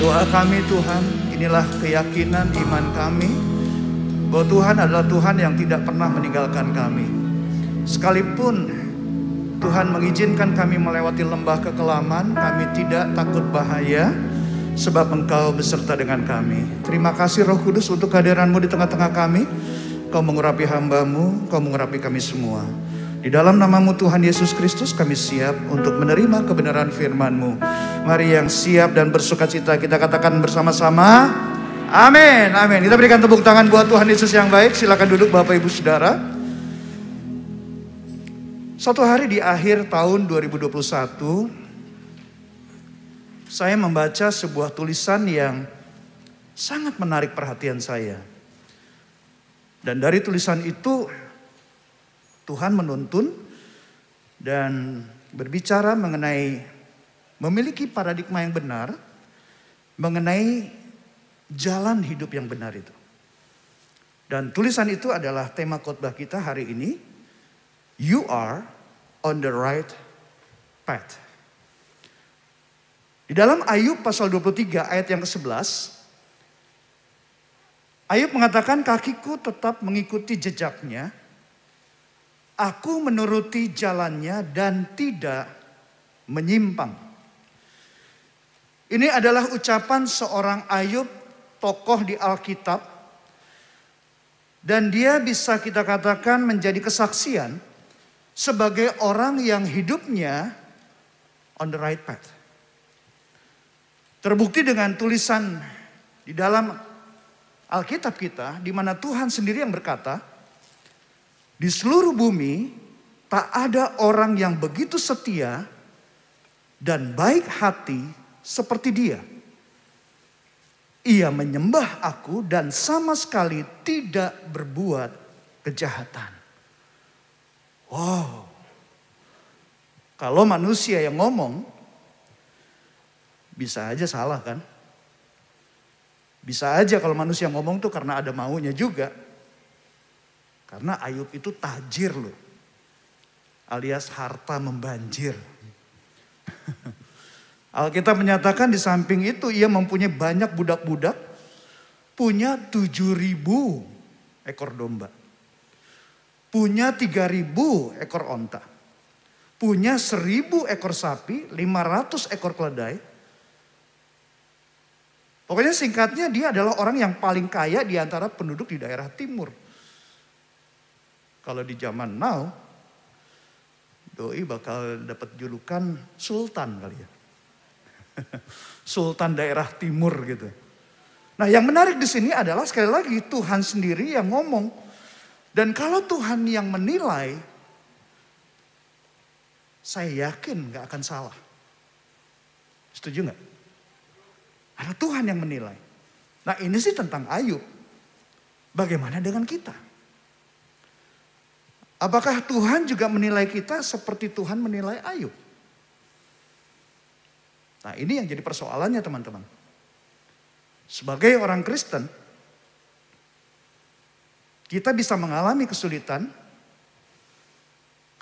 doa kami Tuhan, inilah keyakinan iman kami bahwa Tuhan adalah Tuhan yang tidak pernah meninggalkan kami. Sekalipun Tuhan mengizinkan kami melewati lembah kekelaman, kami tidak takut bahaya sebab Engkau beserta dengan kami. Terima kasih Roh Kudus untuk kehadiran-Mu di tengah-tengah kami. Kau mengurapi hamba-Mu, Kau mengurapi kami semua. Di dalam nama-Mu Tuhan Yesus Kristus kami siap untuk menerima kebenaran firman-Mu. Mari yang siap dan bersukacita kita katakan bersama-sama, amin, amin. Kita berikan tepuk tangan buat Tuhan Yesus yang baik. Silakan duduk Bapak Ibu Saudara. Suatu hari di akhir tahun 2021, saya membaca sebuah tulisan yang sangat menarik perhatian saya. Dan dari tulisan itu Tuhan menuntun dan berbicara mengenai memiliki paradigma yang benar, mengenai jalan hidup yang benar itu. Dan tulisan itu adalah tema khotbah kita hari ini. You are on the right path. Di dalam Ayub pasal 23 ayat yang ke-11, Ayub mengatakan, kakiku tetap mengikuti jejaknya, aku menuruti jalannya dan tidak menyimpang. Ini adalah ucapan seorang Ayub, tokoh di Alkitab. Dan dia bisa kita katakan menjadi kesaksian sebagai orang yang hidupnya on the right path. Terbukti dengan tulisan di dalam Alkitab kita, di mana Tuhan sendiri yang berkata, di seluruh bumi tak ada orang yang begitu setia dan baik hati seperti dia. Ia menyembah aku dan sama sekali tidak berbuat kejahatan. Wow. Kalau manusia yang ngomong, bisa aja salah kan? Bisa aja kalau manusia ngomong tuh karena ada maunya juga. Karena Ayub itu tajir loh. Alias harta membanjir. Alkitab menyatakan di samping itu ia mempunyai banyak budak-budak. Punya 7.000 ekor domba. Punya 3.000 ekor onta. Punya 1.000 ekor sapi, 500 ekor keledai. Pokoknya singkatnya dia adalah orang yang paling kaya di antara penduduk di daerah timur. Kalau di zaman now, doi bakal dapat julukan sultan kali ya. Sultan daerah timur gitu. Nah, yang menarik di sini adalah sekali lagi Tuhan sendiri yang ngomong. Dan kalau Tuhan yang menilai, saya yakin gak akan salah. Setuju gak? Ada Tuhan yang menilai. Nah, ini sih tentang Ayub. Bagaimana dengan kita? Apakah Tuhan juga menilai kita seperti Tuhan menilai Ayub? Nah, ini yang jadi persoalannya teman-teman. Sebagai orang Kristen, kita bisa mengalami kesulitan,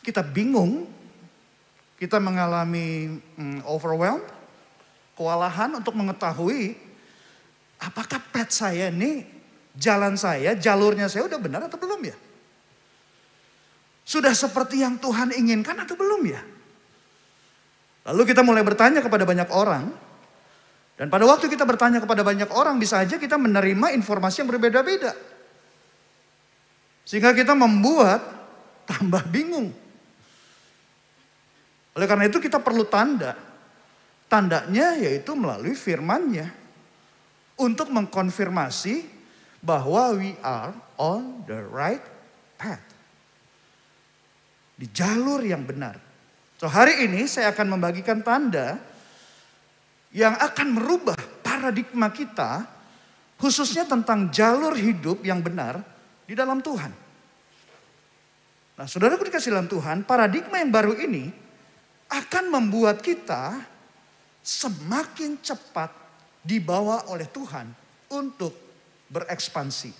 kita bingung, kita mengalami overwhelmed, kewalahan untuk mengetahui apakah path saya ini, jalan saya, jalurnya saya udah benar atau belum ya? Sudah seperti yang Tuhan inginkan atau belum ya? Lalu kita mulai bertanya kepada banyak orang. Dan pada waktu kita bertanya kepada banyak orang, bisa aja kita menerima informasi yang berbeda-beda. Sehingga kita membuat tambah bingung. Oleh karena itu kita perlu tanda. Tandanya yaitu melalui firman-Nya. Untuk mengkonfirmasi bahwa we are on the right path. Di jalur yang benar. So hari ini saya akan membagikan tanda yang akan merubah paradigma kita, khususnya tentang jalur hidup yang benar di dalam Tuhan. Nah, saudaraku dikasih dalam Tuhan, paradigma yang baru ini akan membuat kita semakin cepat dibawa oleh Tuhan untuk berekspansi.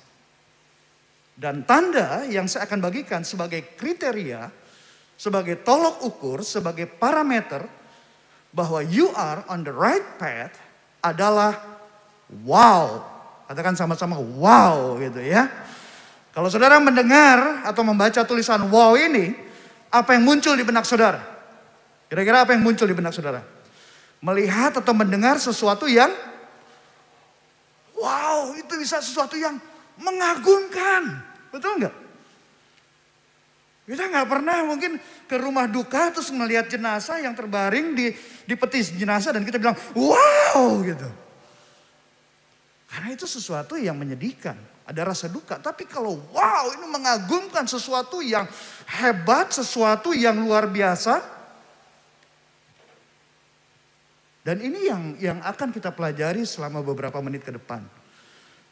Dan tanda yang saya akan bagikan sebagai kriteria, sebagai tolok ukur, sebagai parameter bahwa you are on the right path adalah wow. Katakan sama-sama wow gitu ya. Kalau saudara mendengar atau membaca tulisan wow ini, apa yang muncul di benak saudara? Kira-kira apa yang muncul di benak saudara? Melihat atau mendengar sesuatu yang wow, itu bisa sesuatu yang mengagumkan. Betul nggak? Kita nggak pernah mungkin ke rumah duka terus melihat jenazah yang terbaring di peti jenazah dan kita bilang wow gitu. Karena itu sesuatu yang menyedihkan, ada rasa duka. Tapi kalau wow ini mengagumkan, sesuatu yang hebat, sesuatu yang luar biasa. Dan ini yang akan kita pelajari selama beberapa menit ke depan.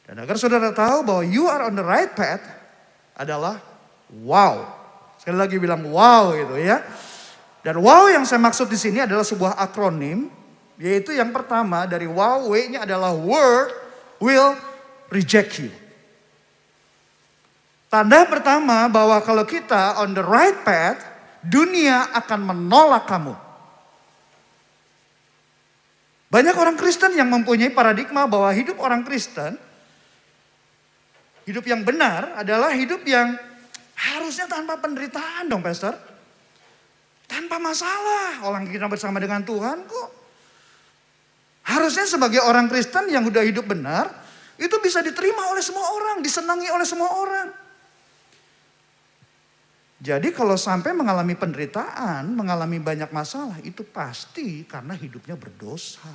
Dan agar saudara tahu bahwa you are on the right path adalah wow. Sekali lagi bilang wow gitu ya. Dan wow yang saya maksud di sini adalah sebuah akronim. Yaitu yang pertama dari wow, W-nya adalah world will reject you. Tanda pertama bahwa kalau kita on the right path, dunia akan menolak kamu. Banyak orang Kristen yang mempunyai paradigma bahwa hidup orang Kristen, hidup yang benar adalah hidup yang harusnya tanpa penderitaan dong pastor. Tanpa masalah. Orang kita bersama dengan Tuhan kok. Harusnya sebagai orang Kristen yang udah hidup benar. Itu bisa diterima oleh semua orang. Disenangi oleh semua orang. Jadi kalau sampai mengalami penderitaan. Mengalami banyak masalah. Itu pasti karena hidupnya berdosa.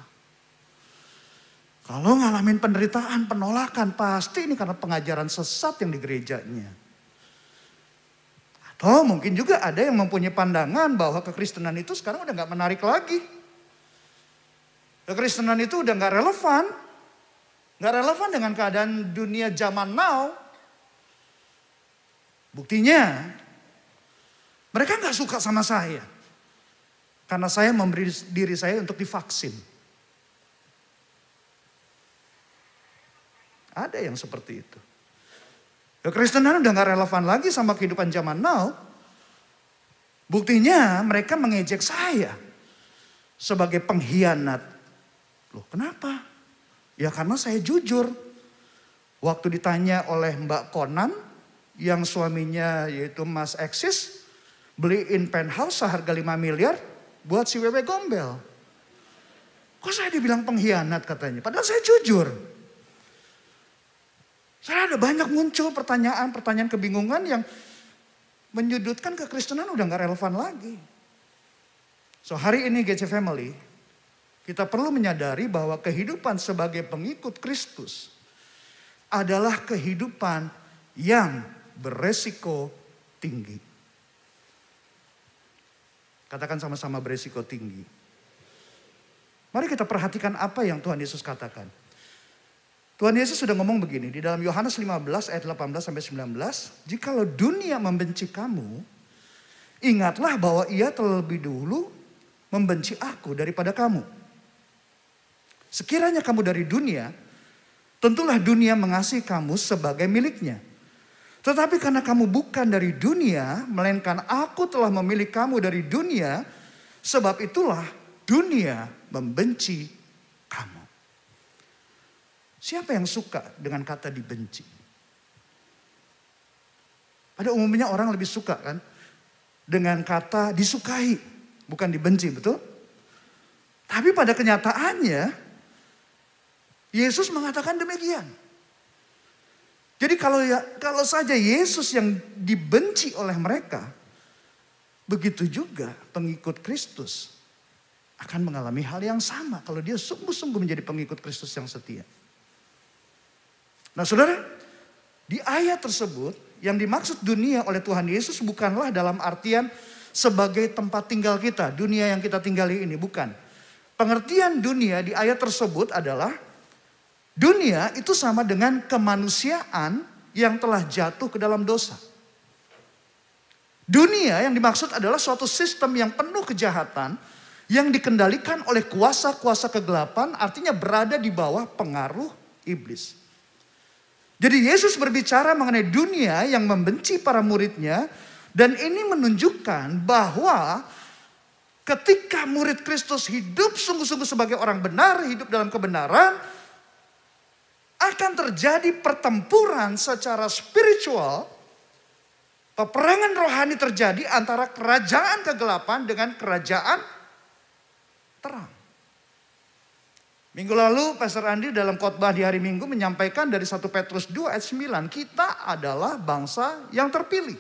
Kalau ngalamin penderitaan, penolakan. Pasti ini karena pengajaran sesat yang di gerejanya. Atau mungkin juga ada yang mempunyai pandangan bahwa kekristenan itu sekarang udah gak menarik lagi. Kekristenan itu udah gak relevan. Gak relevan dengan keadaan dunia zaman now. Buktinya, mereka gak suka sama saya. Karena saya memberi diri saya untuk divaksin. Ada yang seperti itu. Kekristenan udah gak relevan lagi sama kehidupan zaman now. Buktinya mereka mengejek saya sebagai pengkhianat. Loh kenapa? Ya karena saya jujur. Waktu ditanya oleh Mbak Konan yang suaminya yaitu Mas Eksis. Beliin penthouse seharga 5 miliar buat si Wewe Gombel. Kok saya dibilang pengkhianat katanya? Padahal saya jujur. Saya ada banyak muncul pertanyaan kebingungan yang menyudutkan kekristenan udah gak relevan lagi. So hari ini GC Family, kita perlu menyadari bahwa kehidupan sebagai pengikut Kristus adalah kehidupan yang beresiko tinggi. Katakan sama-sama beresiko tinggi. Mari kita perhatikan apa yang Tuhan Yesus katakan. Tuhan Yesus sudah ngomong begini di dalam Yohanes 15 ayat 18 sampai 19. Jikalau dunia membenci kamu, ingatlah bahwa ia terlebih dulu membenci aku daripada kamu. Sekiranya kamu dari dunia, tentulah dunia mengasihi kamu sebagai miliknya. Tetapi karena kamu bukan dari dunia, melainkan aku telah memilih kamu dari dunia, sebab itulah dunia membenci kamu. Siapa yang suka dengan kata dibenci? Pada umumnya orang lebih suka kan dengan kata disukai, bukan dibenci, betul? Tapi pada kenyataannya Yesus mengatakan demikian. Jadi kalau saja Yesus yang dibenci oleh mereka, begitu juga pengikut Kristus akan mengalami hal yang sama kalau dia sungguh-sungguh menjadi pengikut Kristus yang setia. Nah saudara, di ayat tersebut yang dimaksud dunia oleh Tuhan Yesus bukanlah dalam artian sebagai tempat tinggal kita, dunia yang kita tinggali ini, bukan. Pengertian dunia di ayat tersebut adalah dunia itu sama dengan kemanusiaan yang telah jatuh ke dalam dosa. Dunia yang dimaksud adalah suatu sistem yang penuh kejahatan yang dikendalikan oleh kuasa-kuasa kegelapan, artinya berada di bawah pengaruh iblis. Jadi Yesus berbicara mengenai dunia yang membenci para muridnya, dan ini menunjukkan bahwa Ketika murid Kristus hidup sungguh-sungguh sebagai orang benar, hidup dalam kebenaran, akan terjadi pertempuran secara spiritual. Peperangan rohani terjadi antara kerajaan kegelapan dengan kerajaan terang. Minggu lalu Pastor Andi dalam khotbah di hari Minggu menyampaikan dari 1 Petrus 2 ayat 9. Kita adalah bangsa yang terpilih.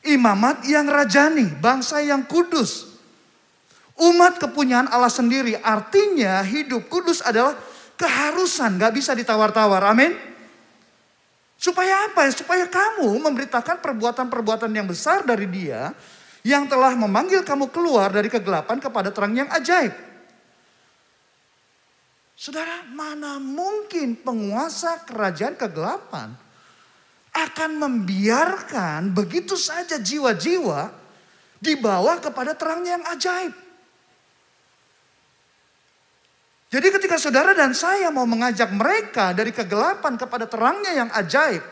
Imamat yang rajani, bangsa yang kudus. Umat kepunyaan Allah sendiri, artinya hidup kudus adalah keharusan, gak bisa ditawar-tawar, amin. Supaya apa? Supaya kamu memberitakan perbuatan-perbuatan yang besar dari Dia yang telah memanggil kamu keluar dari kegelapan kepada terang yang ajaib. Saudara, mana mungkin penguasa kerajaan kegelapan akan membiarkan begitu saja jiwa-jiwa dibawa kepada terang yang ajaib. Jadi ketika saudara dan saya mau mengajak mereka dari kegelapan kepada terangnya yang ajaib,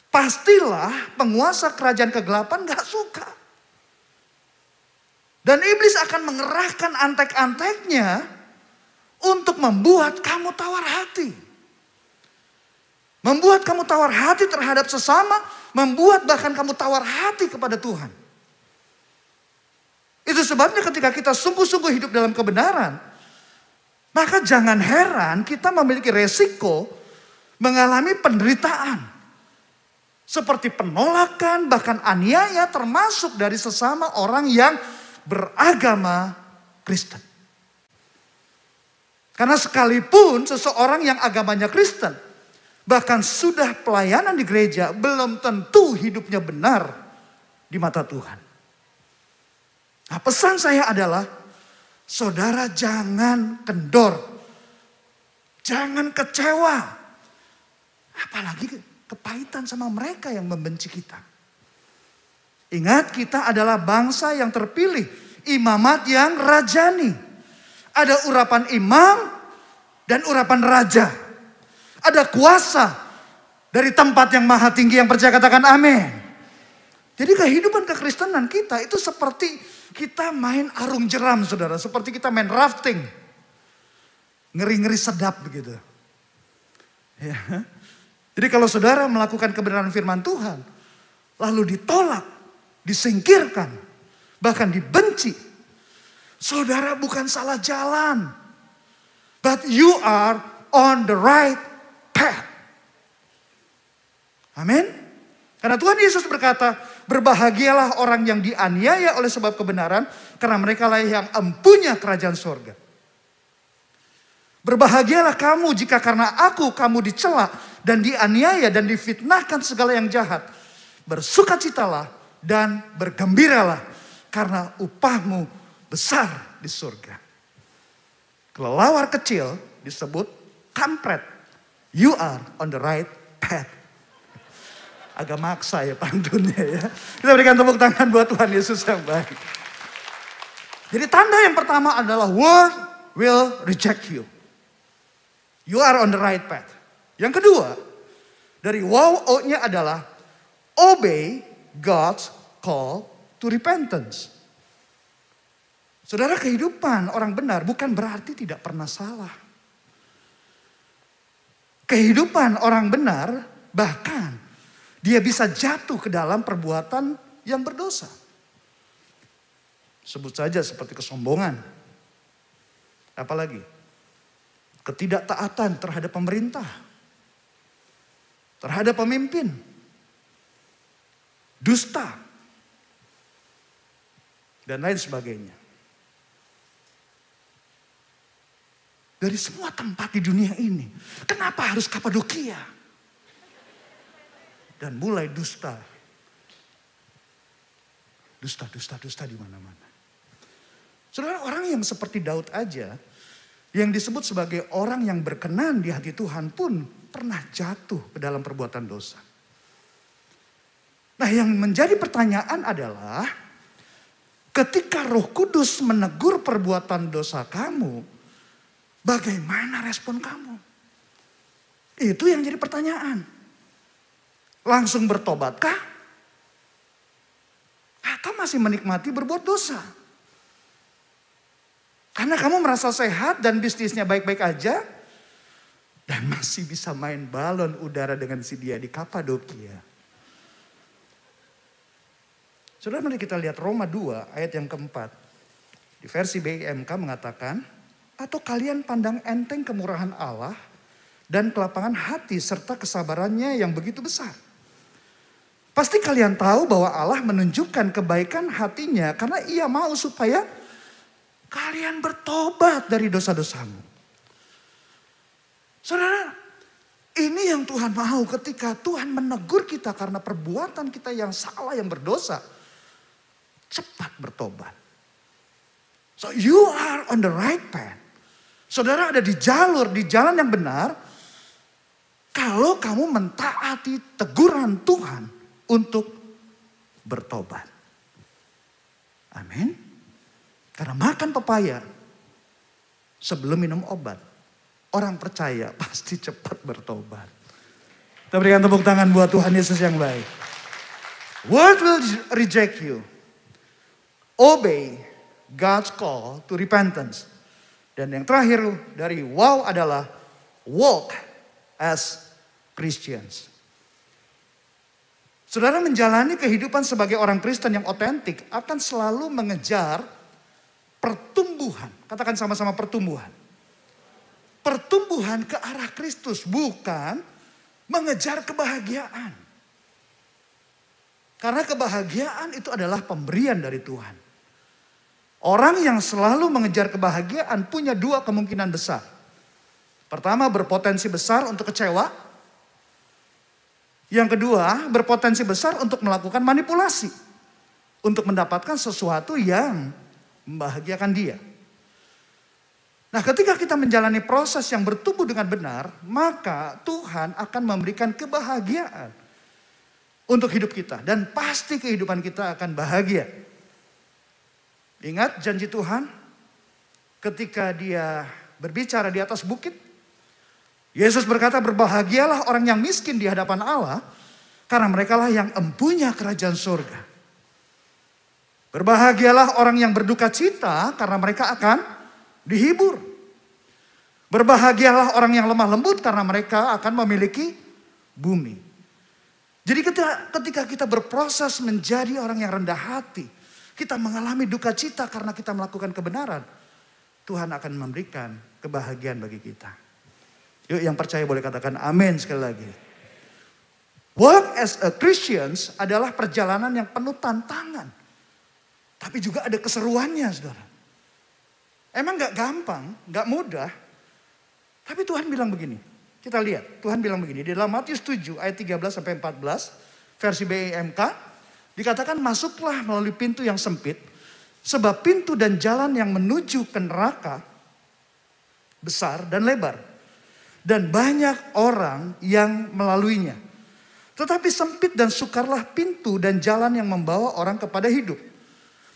pastilah penguasa kerajaan kegelapan gak suka. Dan iblis akan mengerahkan antek-anteknya untuk membuat kamu tawar hati. Membuat kamu tawar hati terhadap sesama, membuat bahkan kamu tawar hati kepada Tuhan. Itu sebabnya ketika kita sungguh-sungguh hidup dalam kebenaran, maka jangan heran kita memiliki resiko mengalami penderitaan. Seperti penolakan, bahkan aniaya termasuk dari sesama orang yang beragama Kristen. Karena sekalipun seseorang yang agamanya Kristen, bahkan sudah pelayanan di gereja, belum tentu hidupnya benar di mata Tuhan. Nah, pesan saya adalah, saudara jangan kendor. Jangan kecewa. Apalagi kepahitan sama mereka yang membenci kita. Ingat, kita adalah bangsa yang terpilih. Imamat yang rajani. Ada urapan imam dan urapan raja. Ada kuasa dari tempat yang maha tinggi yang percaya katakan amin. Jadi kehidupan kekristenan kita itu seperti kita main arung jeram, saudara. Seperti kita main rafting. Ngeri-ngeri sedap begitu. Ya. Jadi kalau saudara melakukan kebenaran firman Tuhan, lalu ditolak, disingkirkan, bahkan dibenci, saudara bukan salah jalan. But you are on the right path. Amin. Karena Tuhan Yesus berkata, berbahagialah orang yang dianiaya oleh sebab kebenaran, karena mereka lah yang empunya kerajaan surga. Berbahagialah kamu jika karena aku kamu dicela dan dianiaya dan difitnahkan segala yang jahat. Bersukacitalah dan bergembiralah karena upahmu besar di surga. Kelelawar kecil disebut kampret. You are on the right path. Agak maksa ya pantunnya ya. Kita berikan tepuk tangan buat Tuhan Yesus yang baik. Jadi tanda yang pertama adalah world will reject you. You are on the right path. Yang kedua, dari wow-nya adalah obey God's call to repentance. Saudara, kehidupan orang benar bukan berarti tidak pernah salah. Kehidupan orang benar bahkan dia bisa jatuh ke dalam perbuatan yang berdosa. Sebut saja seperti kesombongan. Apalagi? Ketidaktaatan terhadap pemerintah. Terhadap pemimpin. Dusta. Dan lain sebagainya. Dari semua tempat di dunia ini. Kenapa harus Kapadokia? Dan mulai dusta. Dusta di mana-mana. Saudara, orang yang seperti Daud aja, yang disebut sebagai orang yang berkenan di hati Tuhan pun pernah jatuh ke dalam perbuatan dosa. Nah, yang menjadi pertanyaan adalah, ketika Roh Kudus menegur perbuatan dosa kamu, bagaimana respon kamu? Itu yang jadi pertanyaan. Langsung bertobatkah? Atau masih menikmati berbuat dosa? Karena kamu merasa sehat dan bisnisnya baik-baik aja. Dan masih bisa main balon udara dengan si dia di Kapadokia. Saudara, mari kita lihat Roma 2 ayat yang keempat. Di versi BIMK mengatakan, atau kalian pandang enteng kemurahan Allah dan kelapangan hati serta kesabarannya yang begitu besar. Pasti kalian tahu bahwa Allah menunjukkan kebaikan hatinya karena ia mau supaya kalian bertobat dari dosa-dosamu. Saudara, ini yang Tuhan mau ketika Tuhan menegur kita karena perbuatan kita yang salah, yang berdosa. Cepat bertobat. So you are on the right path. Saudara ada di jalan yang benar. Kalau kamu mentaati teguran Tuhan untuk bertobat. Amin. Karena makan pepaya sebelum minum obat. Orang percaya pasti cepat bertobat. Kita berikan tepuk tangan buat Tuhan Yesus yang baik. World will reject you. Obey God's call to repentance. Dan yang terakhir dari wow adalah walk as Christians. Saudara menjalani kehidupan sebagai orang Kristen yang otentik akan selalu mengejar pertumbuhan. Katakan sama-sama pertumbuhan. Pertumbuhan ke arah Kristus, bukan mengejar kebahagiaan. Karena kebahagiaan itu adalah pemberian dari Tuhan. Orang yang selalu mengejar kebahagiaan punya dua kemungkinan besar. Pertama, berpotensi besar untuk kecewa. Yang kedua, berpotensi besar untuk melakukan manipulasi. Untuk mendapatkan sesuatu yang membahagiakan dia. Nah, ketika kita menjalani proses yang bertumbuh dengan benar, maka Tuhan akan memberikan kebahagiaan untuk hidup kita. Dan pasti kehidupan kita akan bahagia. Ingat janji Tuhan ketika dia berbicara di atas bukit. Yesus berkata, berbahagialah orang yang miskin di hadapan Allah, karena merekalah yang empunya kerajaan surga. Berbahagialah orang yang berduka cita, karena mereka akan dihibur. Berbahagialah orang yang lemah lembut, karena mereka akan memiliki bumi. Jadi ketika kita berproses menjadi orang yang rendah hati, kita mengalami duka cita karena kita melakukan kebenaran, Tuhan akan memberikan kebahagiaan bagi kita. Yuk yang percaya boleh katakan amin sekali lagi. Walk as a Christians adalah perjalanan yang penuh tantangan. Tapi juga ada keseruannya, saudara. Emang gak gampang, gak mudah. Tapi Tuhan bilang begini. Kita lihat, Tuhan bilang begini. Di dalam Matius 7 ayat 13-14 versi BIMK. Dikatakan masuklah melalui pintu yang sempit. Sebab pintu dan jalan yang menuju ke neraka besar dan lebar. Dan banyak orang yang melaluinya. Tetapi sempit dan sukarlah pintu dan jalan yang membawa orang kepada hidup.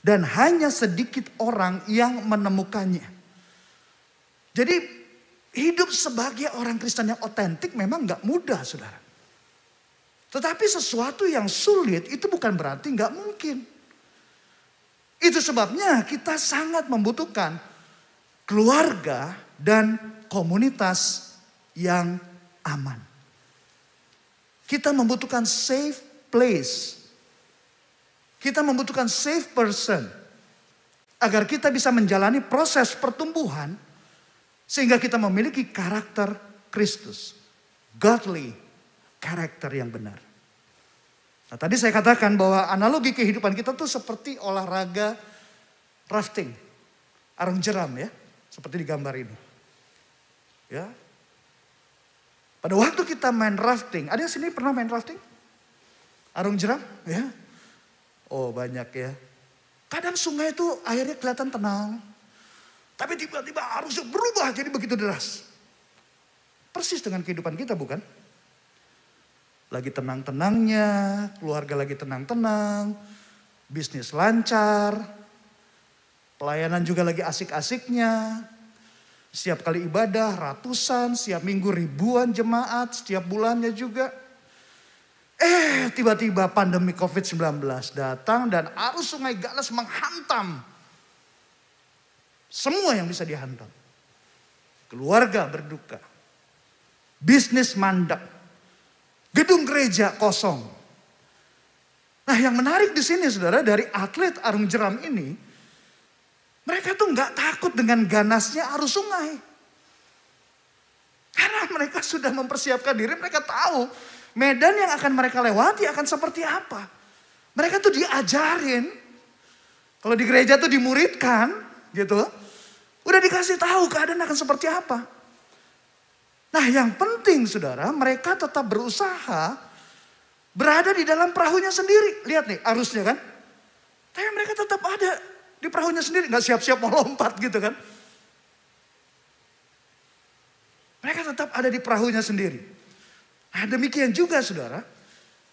Dan hanya sedikit orang yang menemukannya. Jadi hidup sebagai orang Kristen yang otentik memang gak mudah, saudara. Tetapi sesuatu yang sulit itu bukan berarti gak mungkin. Itu sebabnya kita sangat membutuhkan keluarga dan komunitas yang aman. Kita membutuhkan safe place. Kita membutuhkan safe person. Agar kita bisa menjalani proses pertumbuhan. Sehingga kita memiliki karakter Kristus. Godly karakter yang benar. Nah, tadi saya katakan bahwa analogi kehidupan kita tuh seperti olahraga rafting. Arung jeram ya. Seperti di gambar ini. Ya. Pada waktu kita main rafting. Ada yang sini pernah main rafting? Arung jeram? Ya. Oh banyak ya. Kadang sungai itu airnya kelihatan tenang. Tapi tiba-tiba arusnya berubah jadi begitu deras. Persis dengan kehidupan kita bukan? Lagi tenang-tenangnya, keluarga lagi tenang-tenang, bisnis lancar, pelayanan juga lagi asik-asiknya. Setiap kali ibadah ratusan, setiap minggu ribuan jemaat, setiap bulannya juga. Tiba-tiba pandemi COVID-19 datang dan arus sungai Ganas menghantam. Semua yang bisa dihantam. Keluarga berduka. Bisnis mandek. Gedung gereja kosong. Nah, yang menarik di sini saudara, dari atlet arung jeram ini, mereka tuh nggak takut dengan ganasnya arus sungai. Karena mereka sudah mempersiapkan diri, mereka tahu medan yang akan mereka lewati akan seperti apa. Mereka tuh diajarin, kalau di gereja tuh dimuridkan gitu, udah dikasih tahu keadaan akan seperti apa. Nah, yang penting saudara, mereka tetap berusaha berada di dalam perahunya sendiri. Lihat nih arusnya kan. Tapi mereka tetap ada di perahunya sendiri. Gak siap-siap mau lompat gitu kan. Mereka tetap ada di perahunya sendiri. Nah, demikian juga saudara.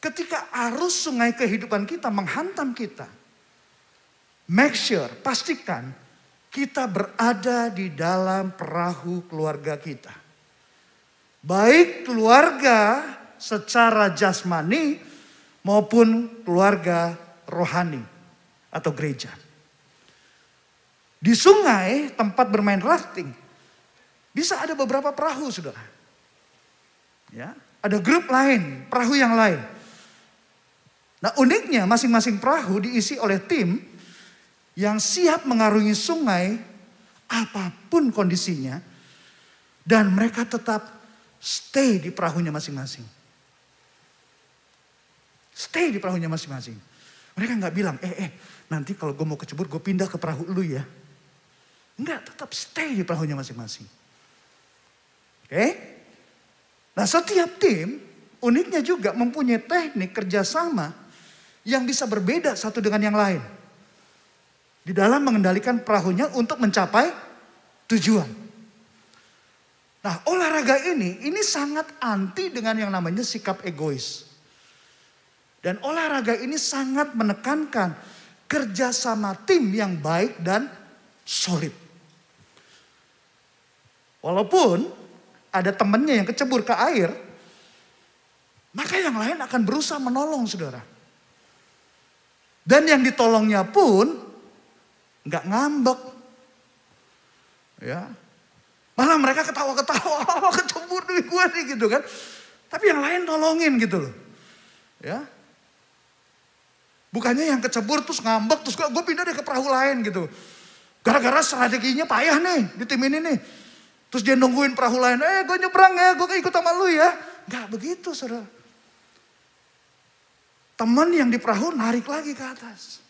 Ketika arus sungai kehidupan kita menghantam kita. Make sure, pastikan kita berada di dalam perahu keluarga kita. Baik keluarga secara jasmani maupun keluarga rohani atau gereja. Di sungai tempat bermain rafting bisa ada beberapa perahu saudara. Ya, ada grup lain, perahu yang lain. Nah, uniknya masing-masing perahu diisi oleh tim yang siap mengarungi sungai apapun kondisinya dan mereka tetap stay di perahunya masing-masing. Stay di perahunya masing-masing. Mereka nggak bilang, nanti kalau gue mau kecebur gue pindah ke perahu lu ya. Enggak, tetap stay di perahunya masing-masing. Oke? Nah, setiap tim uniknya juga mempunyai teknik kerjasama yang bisa berbeda satu dengan yang lain. Di dalam mengendalikan perahunya untuk mencapai tujuan. Nah, olahraga ini sangat anti dengan yang namanya sikap egois. Dan olahraga ini sangat menekankan kerjasama tim yang baik dan solid. Walaupun ada temannya yang kecebur ke air, maka yang lain akan berusaha menolong saudara. Dan yang ditolongnya pun nggak ngambek. Ya. Malah mereka ketawa-ketawa, kecebur nih gue nih gitu kan. Tapi yang lain nolongin gitu loh. Ya. Bukannya yang kecebur terus ngambek, terus gue pindah deh ke perahu lain gitu. Gara-gara strateginya payah nih di tim ini nih. Terus dia nungguin perahu lain, gue nyebrang ya, gue ikut sama lu ya. Gak begitu saudara. Teman yang di perahu narik lagi ke atas.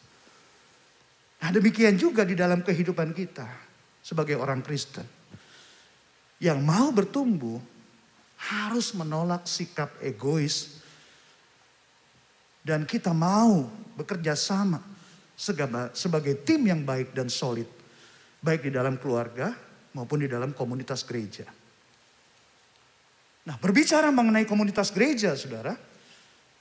Nah, demikian juga di dalam kehidupan kita sebagai orang Kristen. Yang mau bertumbuh harus menolak sikap egois. Dan kita mau bekerja sama sebagai tim yang baik dan solid. Baik di dalam keluarga maupun di dalam komunitas gereja. Nah, berbicara mengenai komunitas gereja saudara.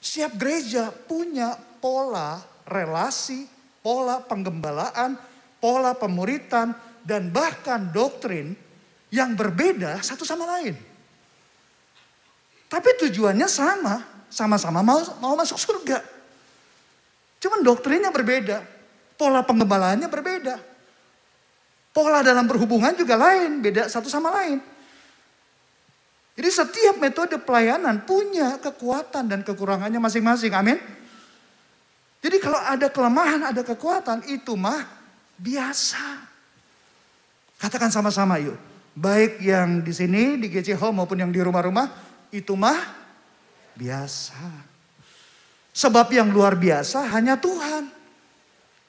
Setiap gereja punya pola relasi, pola penggembalaan, pola pemuritan, dan bahkan doktrin yang berbeda satu sama lain. Tapi tujuannya sama-sama mau masuk surga. Cuman doktrinnya berbeda, pola penggembalaannya berbeda. Pola dalam berhubungan juga lain, beda satu sama lain. Jadi setiap metode pelayanan punya kekuatan dan kekurangannya masing-masing, amin. Jadi kalau ada kelemahan, ada kekuatan, itu mah biasa. Katakan sama-sama yuk. Baik yang di sini, di GC Home maupun yang di rumah-rumah, itu mah biasa. Sebab yang luar biasa hanya Tuhan.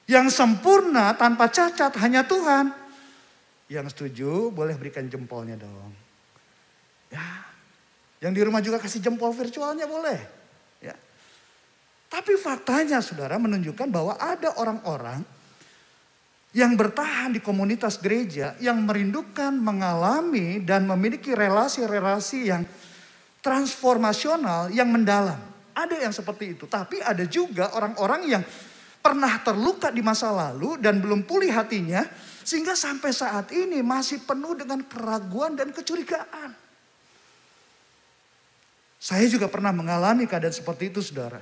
Yang sempurna tanpa cacat hanya Tuhan. Yang setuju boleh berikan jempolnya dong. Ya, yang di rumah juga kasih jempol virtualnya boleh. Ya. Tapi faktanya saudara menunjukkan bahwa ada orang-orang yang bertahan di komunitas gereja, yang merindukan, mengalami, dan memiliki relasi-relasi yang transformasional, yang mendalam. Ada yang seperti itu. Tapi ada juga orang-orang yang pernah terluka di masa lalu dan belum pulih hatinya, sehingga sampai saat ini masih penuh dengan keraguan dan kecurigaan. Saya juga pernah mengalami keadaan seperti itu saudara.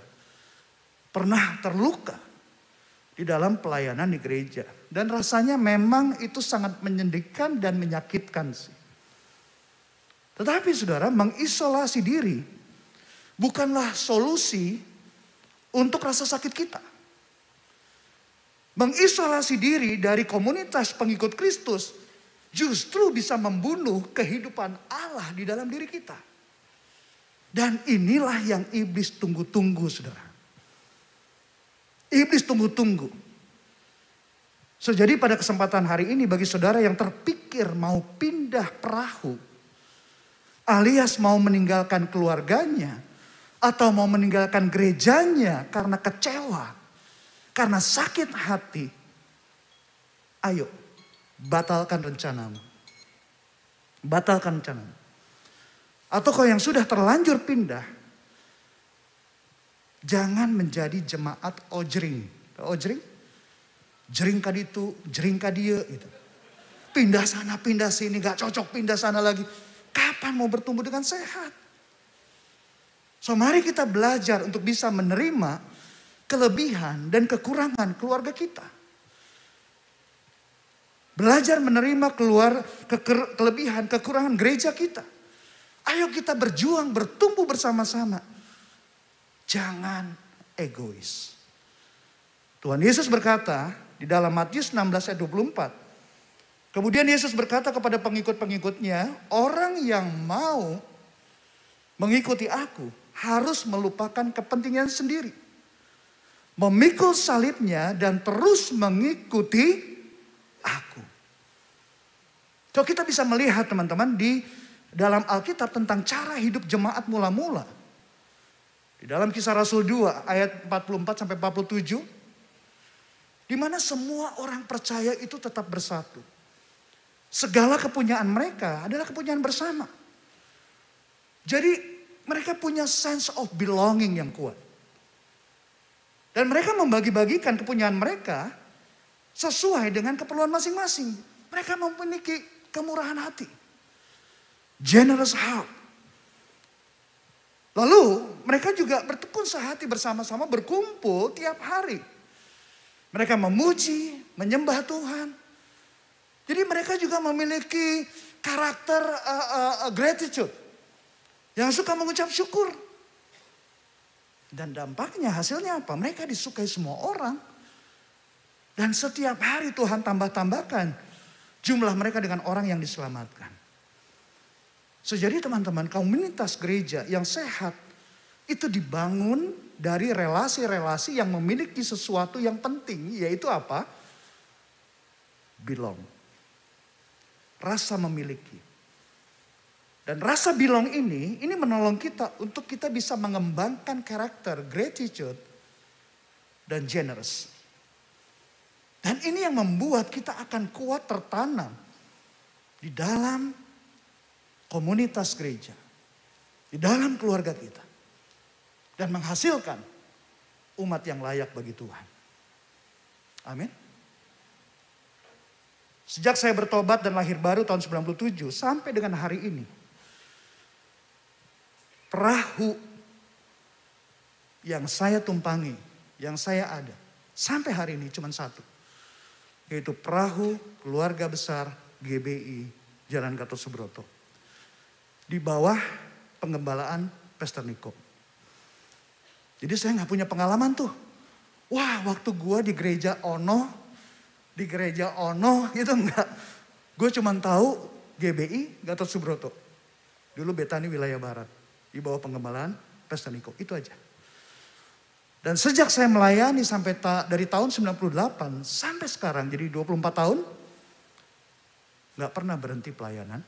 Pernah terluka. di dalam pelayanan di gereja. Dan rasanya memang itu sangat menyedihkan dan menyakitkan sih. Tetapi saudara, mengisolasi diri bukanlah solusi untuk rasa sakit kita. Mengisolasi diri dari komunitas pengikut Kristus justru bisa membunuh kehidupan Allah di dalam diri kita. Dan inilah yang iblis tunggu-tunggu, saudara. Iblis tunggu-tunggu. So, jadi pada kesempatan hari ini bagi saudara yang terpikir mau pindah perahu, alias mau meninggalkan keluarganya, atau mau meninggalkan gerejanya karena kecewa, karena sakit hati, ayo batalkan rencanamu. Batalkan rencanamu. Atau kalau yang sudah terlanjur pindah, jangan menjadi jemaat ojring. Ojring? Jering kaditu, jering kadia gitu. Pindah sana, pindah sini, gak cocok pindah sana lagi. Kapan mau bertumbuh dengan sehat? So mari kita belajar untuk bisa menerima kelebihan dan kekurangan keluarga kita. Belajar menerima kelebihan, kekurangan gereja kita. Ayo kita berjuang, bertumbuh bersama-sama. Jangan egois. Tuhan Yesus berkata di dalam Matius 16 ayat 24. Kemudian Yesus berkata kepada pengikut-pengikutnya, orang yang mau mengikuti aku harus melupakan kepentingan sendiri. Memikul salibnya dan terus mengikuti aku. So kita bisa melihat teman-teman di dalam Alkitab tentang cara hidup jemaat mula-mula. Di dalam Kisah Rasul 2 ayat 44 sampai 47. Di mana semua orang percaya itu tetap bersatu. Segala kepunyaan mereka adalah kepunyaan bersama. Jadi mereka punya sense of belonging yang kuat. Dan mereka membagi-bagikan kepunyaan mereka sesuai dengan keperluan masing-masing. Mereka memiliki kemurahan hati. Generous heart. Lalu mereka juga bertekun sehati bersama-sama berkumpul tiap hari. Mereka memuji, menyembah Tuhan. Jadi mereka juga memiliki karakter gratitude. Yang suka mengucap syukur. Dan dampaknya hasilnya apa? Mereka disukai semua orang. Dan setiap hari Tuhan tambah-tambahkan jumlah mereka dengan orang yang diselamatkan. So, jadi teman-teman, komunitas gereja yang sehat itu dibangun dari relasi-relasi yang memiliki sesuatu yang penting, yaitu apa? Belong. Rasa memiliki. Dan rasa belong ini menolong kita untuk kita bisa mengembangkan karakter gratitude dan generous. Dan ini yang membuat kita akan kuat tertanam di dalam komunitas gereja, di dalam keluarga kita. Dan menghasilkan umat yang layak bagi Tuhan. Amin. Sejak saya bertobat dan lahir baru tahun 97 sampai dengan hari ini. Perahu yang saya tumpangi, yang saya ada. Sampai hari ini cuma satu. Yaitu perahu keluarga besar GBI Jalan Gatot Subroto. Di bawah penggembalaan Pastor Niko. Jadi saya gak punya pengalaman tuh. Wah, waktu gue di gereja Ono gitu enggak. Gue cuma tahu GBI Gatot Subroto. Dulu Betani wilayah barat. Di bawah penggembalaan Pastor Niko. Itu aja. Dan sejak saya melayani sampai dari tahun 98 sampai sekarang. Jadi 24 tahun. Gak pernah berhenti pelayanan.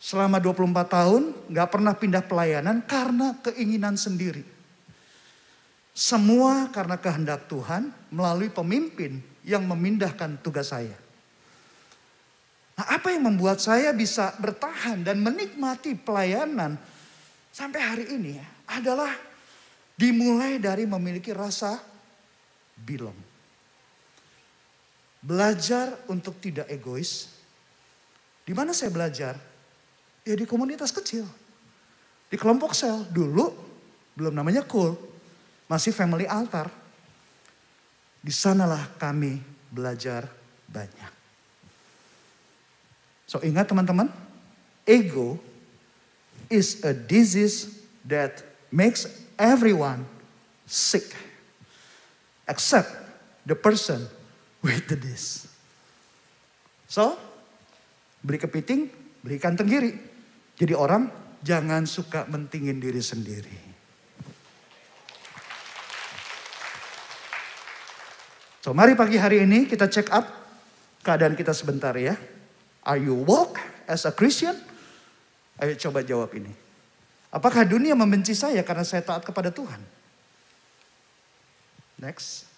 Selama 24 tahun gak pernah pindah pelayanan karena keinginan sendiri. Semua karena kehendak Tuhan melalui pemimpin yang memindahkan tugas saya. Nah, apa yang membuat saya bisa bertahan dan menikmati pelayanan sampai hari ini adalah dimulai dari memiliki rasa belong. Belajar untuk tidak egois. Di mana saya belajar? Ya di komunitas kecil. Di kelompok sel. Dulu belum namanya cool. Masih family altar. Di sanalah kami belajar banyak. So ingat teman-teman, ego is a disease that makes everyone sick. Except the person with the disease. So, beli kepiting, beli ikan tenggiri. Jadi orang jangan suka mentingin diri sendiri. So mari pagi hari ini kita check up keadaan kita sebentar ya. Are you walk as a Christian? Ayo coba jawab ini. Apakah dunia membenci saya karena saya taat kepada Tuhan? Next.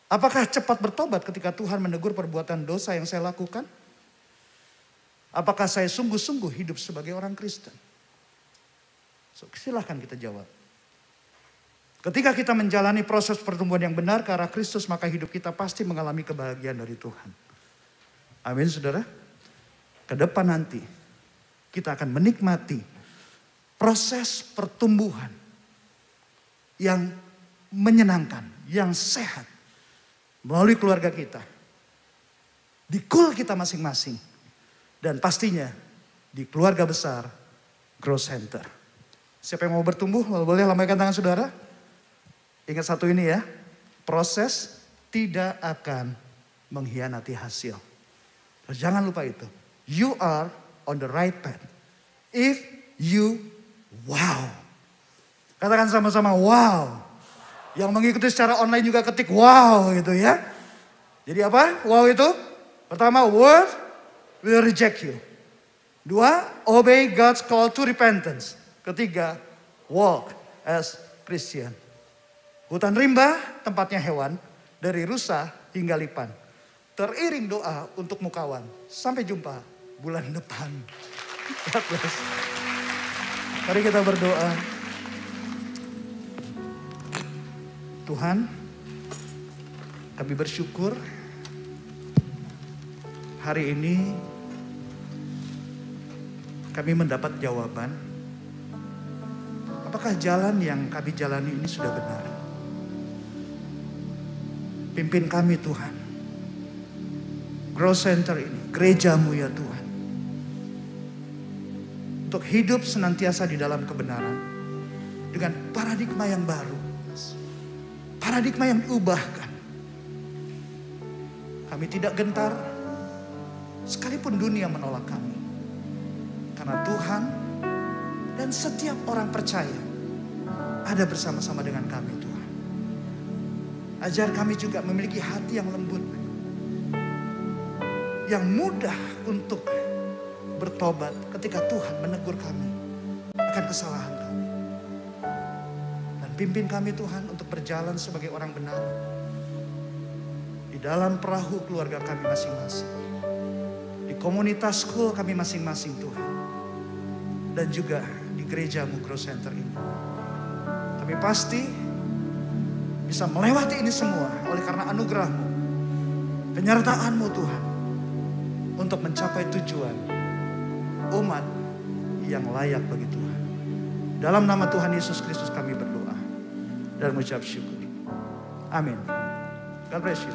Apakah cepat bertobat ketika Tuhan menegur perbuatan dosa yang saya lakukan? Apakah saya sungguh-sungguh hidup sebagai orang Kristen? So, silahkan kita jawab. Ketika kita menjalani proses pertumbuhan yang benar ke arah Kristus, maka hidup kita pasti mengalami kebahagiaan dari Tuhan. Amin saudara. Ke depan nanti kita akan menikmati proses pertumbuhan yang menyenangkan, yang sehat melalui keluarga kita, di kul kita masing-masing, dan pastinya di keluarga besar Growth Center. Siapa yang mau bertumbuh, boleh lambaikan tangan saudara. Ingat satu ini ya, proses tidak akan mengkhianati hasil. Terus jangan lupa itu, you are on the right path. If you wow. Katakan sama-sama wow. Yang mengikuti secara online juga ketik wow gitu ya. Jadi apa? Wow itu? Pertama, world will reject you. Dua, obey God's call to repentance. Ketiga, walk as Christian. Hutan rimba tempatnya hewan, dari rusa hingga lipan. Teriring doa untuk mukawan. Sampai jumpa bulan depan. God bless. Mari kita berdoa. Tuhan, kami bersyukur hari ini kami mendapat jawaban. Apakah jalan yang kami jalani ini sudah benar? Pimpin kami Tuhan. Growth Center ini, gerejamu ya Tuhan. Untuk hidup senantiasa di dalam kebenaran. Dengan paradigma yang baru. Paradigma yang diubahkan. Kami tidak gentar. Sekalipun dunia menolak kami. Karena Tuhan dan setiap orang percaya ada bersama-sama dengan kami Tuhan. Ajar kami juga memiliki hati yang lembut. Yang mudah untuk bertobat ketika Tuhan menegur kami akan kesalahan kami. Dan pimpin kami Tuhan untuk berjalan sebagai orang benar. Di dalam perahu keluarga kami masing-masing. Di komunitas school kami masing-masing Tuhan. Dan juga di gerejamu Growth Center ini. Kami pasti bisa melewati ini semua oleh karena anugerah-Mu. Penyertaan-Mu Tuhan. Untuk mencapai tujuan umat yang layak bagi Tuhan. Dalam nama Tuhan Yesus Kristus kami berdoa. Dan mengucap syukur. Amin. God bless you.